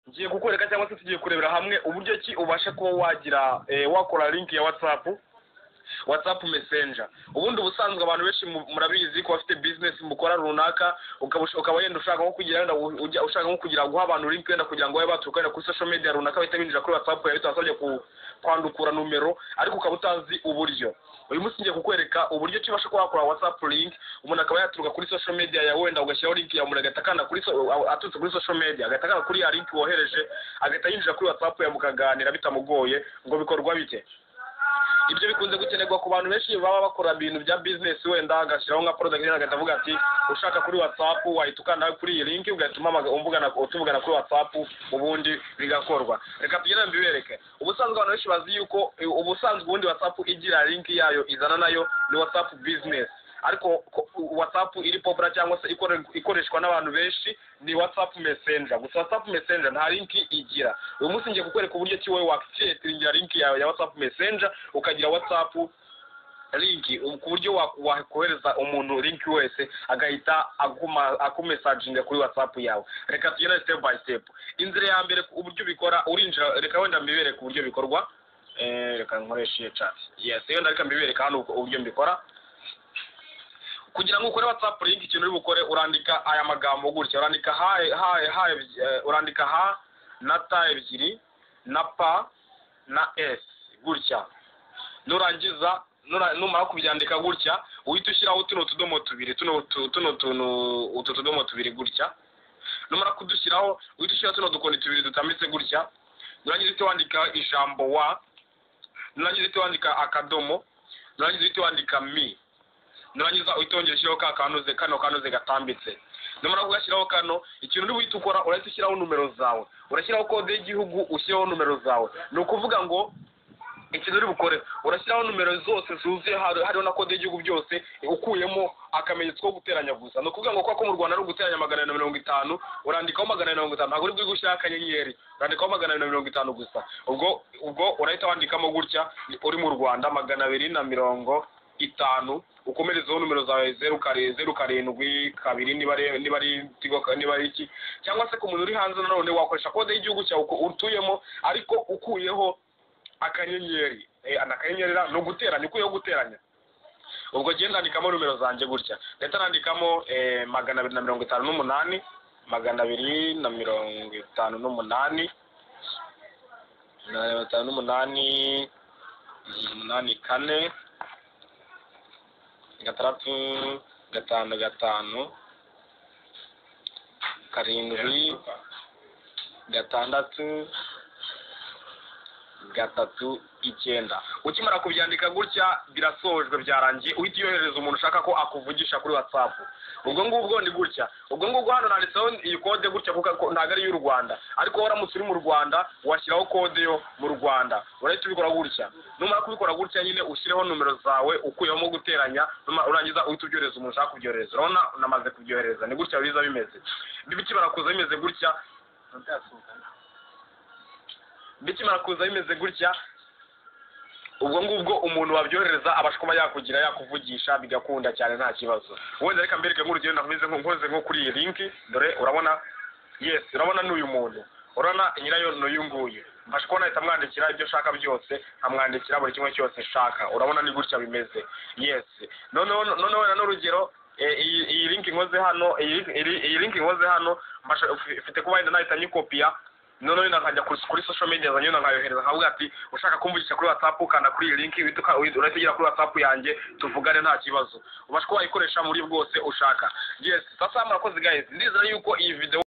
ngiye kukwereka cyangwa se tugiye kurebera hamwe uburyo ki ubasha kuba wagira wakora link ya WhatsApp Messenger. Ubundi ubusanzwe abantu benshi murabizi ko bafite business mukora runaka ukaba yenda ushaka nko kugira ushaka nko kugira guha abantu link yenda kugira ngo babe batukana kuri social media runaka bahita binjira kuri WhatsApp yawe bitasabye kwandukura numero ariko ukaba utazi uburyo. Uyu munsi ngiye kukwereka uburyo ki ubasha kuba wakora WhatsApp link umuntu akaba yaturuka kuri social media yawe wenda ugashyiraho link ya umuntu agatakana kuri atutse kuri social media agatakana kuri ya link wohereje agahita yinjira kuri WhatsApp ya mukaganira bitamugoye ngo bikorwa bite. Ibyo bikunze gukenerwa ku bantu benshi baba bakora ibintu bya business wenda agashyiraho nka product agahita avuga ati ushaka kuri WhatsApp wayitukana kuri iyi link ugatuma utuvugana kuri WhatsApp ubundi bigakorwa. Reka tugende mbibereke. Ubusanzwe abantu benshi bazi yuko ubusanzwe ubundi WhatsApp igira link yayo izana nayo ni WhatsApp business. Ariko WhatsApp iri popular cyangwa se ikoreshwa n'abantu benshi ni WhatsApp Messenger. Gusa WhatsApp Messenger nta link igira. Uyu munsi ngiye kukwereka uburyo ki wowe wakicreate link yawe ya WhatsApp Messenger ukagira WhatsApp link ku buryo wakohereza umuntu link wese agahita akumessaginga kuri WhatsApp yawe. Reka tugende step by step. Inzira ya mbere uburyo bikora urinjira reka wenda mbibereke uburyo bikorwa. Reka nkoreshe chat. Yes, wenda reka mbibereke hano uburyo mbikora. Kugira ngo ukore WhatsApp link ikintu uri bukore urandika aya magambo gutya urandika urandika ha na ta ebyiri na pa na s gutya nurangiza numara kubyandika gutya uhita ushyiraho tuno tudomo tubiri tudomo tubiri gutya numara kudushyiraho uhita ushyiraho tuno dukoni tubiri dutambitse gutya nurangiza wandika ijambo wa nurangiza wandika akadomo nurangiza wandika mi nurangiza uhitongera kano kanoze gatambitse numara kugashyiraho kano ikintu uri buhita ukora urahita ushyiraho numero zawe urashyiraho kode y'igihugu ushyiraho numero zawe ni ukuvuga ngo ikintu uri bukore urashyiraho numero zose zuzuye hariho na kode y'igihugu byose ukuyemo akamenyetso ko guteranya gusa ni ukuvuga ngo ko mu Rwanda ari uguteranya 450 urandikaho 450 ntabwo uri bwigushyira akanyenyeri urandikaho 450 gusa ubwo urahita wandikamo gutya uri mu Rwanda 250 ukomerezeho numero zawe 0 niba ari iki cyangwa se ku muntu uri hanze none wakoresha kode y'igihugu cyawe utuyemo ariko ukuyeho akanyenyeri akanyenyeri no guteranya ukuyeho guteranya ubwo genda ndikamo numero zanjye gutya leta nandikamo 258 kane gatandatu gatanu karindwi gatandatu gatatu icyenda. Ukimara kubyandika gutya birasojwe byarangiye uhita yohereza umuntu ushaka ko akuvugisha kuri WhatsApp. Ubwo ngubwo ni gutya. Ubwo ngubwo hano nanditseho iyi kode gutya kuko ntago ari y'u Rwanda. Ariko waramutse uri mu Rwanda washyiraho kode yo mu Rwanda. Urahita ubikora gutya. Numara kubikora gutya nyine ushyireho numero zawe ukuyemo guteranya urangiza uhita ubyohereza umuntu ushaka kubyohereza. Urabona namaze kubyohereza. Ni gutya biza bimeze. Bikimara kuza bimeze gutya. Bikimara kuza bimeze gutya ubwo ngubwo umuntu wabyohereza abasha kuba yakugira yakuvugisha bigakunda cyane nta kibazo. Wenda reka mbereke nk'urugero nakomeze nko kuri iyi link dore urabona yes urabona n'uyu muntu urabona nyirayo n'uyu nguyu mbasha kubona ahita amwandikira ibyo shaka byose amwandikira buri kimwe cyose shaka urabona ni gutya bimeze yes none n'urugero iyi link nkoze hano iyi link nkoze hano mbasha ufite kuba wenda nahita nyikopiya none nakajya kuri social media zanyu nkayohereza nkavuga ati ushaka kumvugisha kuri WhatsApp ukanda kuri link urahita kuri WhatsApp yanjye tuvugane nta kibazo ubasha kuba wayikoresha muri bwose ushaka. Yes sasa murakoze guys ndizera yuko iyi video